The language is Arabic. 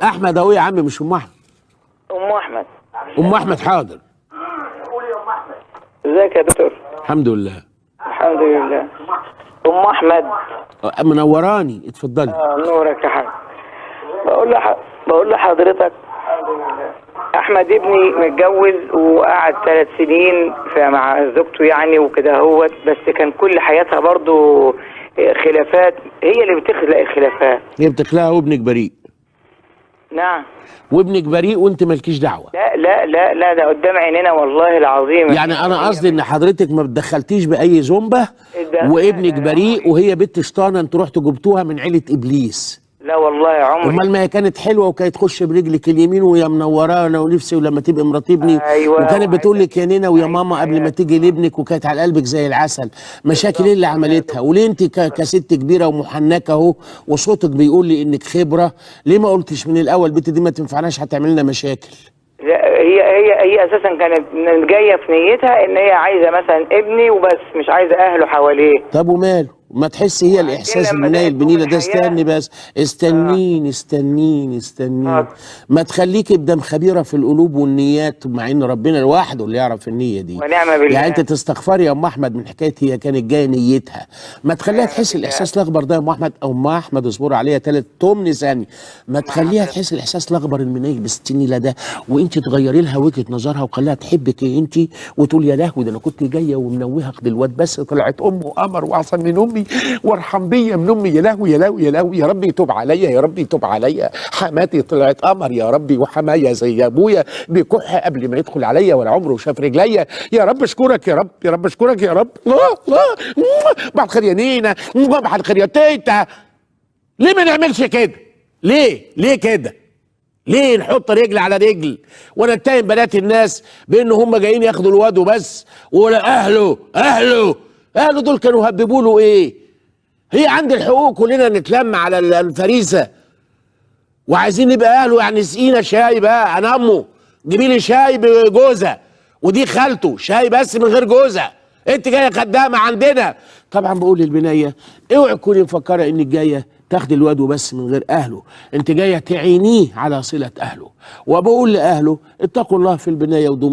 احمد اهو يا عم، مش ام احمد. ام احمد. ام احمد حاضر. قولي يا ام احمد. ازيك يا دكتور؟ الحمد لله. الحمد لله. ام احمد منوراني، اتفضلي. نورك يا حاج. بقول لحضرتك احمد ابني متجوز وقعد 3 سنين مع زوجته يعني وكده هوت، بس كان كل حياتها برضو خلافات، هي اللي بتخلق الخلافات. هي بتخلقها وابنك بريء. نعم. وابنك بريء وانت مالكيش دعوه. لا لا لا لا، ده قدام عينينا والله العظيم. يعني انا قصدي ان حضرتك ما بتدخلتيش باي زنبه، وابنك بريء وهي بنت شطانه انتوا رحتوا جبتوها من عيله ابليس. لا والله يا عمري. امال ما هي كانت حلوه وكانت تخش برجلك اليمين ويا منورانا ونفسي ولما تبقى مرات ابني. أيوة. وكانت بتقول لك يا نينا ويا ماما قبل ما تيجي لابنك، وكانت على قلبك زي العسل. مشاكل ايه اللي عملتها؟ وليه انت كست كبيره ومحنكه اهو وصوتك بيقول لي انك خبره، ليه ما قلتش من الاول البنت دي ما تنفعناش هتعمل لنا مشاكل؟ لا، هي اساسا كانت جايه في نيتها ان هي عايزه مثلا ابني وبس، مش عايزه اهله حواليه. طب وماله؟ ما تحس هي الاحساس المنايل بنيله ده. استني بس، استنين. ما تخليك ابدا خبيره في القلوب والنيات، مع ان ربنا لوحده اللي يعرف النيه دي. ونعم بالله. يعني انت تستغفري يا ام احمد من حكايه هي كانت جايه نيتها. ما تخليها تحس الاحساس الاخضر ده يا ام احمد، او ام احمد اصبر عليها 3 ثانيه. ما تخليها تحس الاحساس الاخضر المنايل بالستينيله ده، وانت تغيري لها وجهه نظرها وخليها تحبك انت، وتقول يا لهوي ده انا كنت جايه ومنوهه الواد بس طلعت امه قمر واحسن من امي وارحم بيا من امي. يا لهوي يا لهوي يا لهوي، يا رب يتوب عليا، يا رب يتوب عليا. حماتي طلعت قمر يا ربي، وحمايا زي ابويا بيكح قبل ما يدخل عليا ولا عمره شاف رجليا. يا رب اشكرك يا رب، يا رب اشكرك يا رب. بعد خير يا نينا، بعد خير يا تيتا. ليه ما نعملش كده؟ ليه كده؟ ليه نحط رجل على رجل ونتهم بنات الناس بان هم جايين ياخدوا الواد وبس، ولا اهله دول كانوا هببوا له ايه؟ هي عند الحقوق كلنا نتلم على الفريسه وعايزين نبقى اهله. يعني سقينا شاي بقى، انا امه جيبي لي شاي بجوزه، ودي خالته شاي بس من غير جوزه. انت جايه خدامه عندنا. طبعا بقول للبنيه اوعي تكوني مفكره انك جايه تاخدي الواد وبس من غير اهله، انت جايه تعينيه على صله اهله. وبقول لاهله اتقوا الله في البنايه ودوم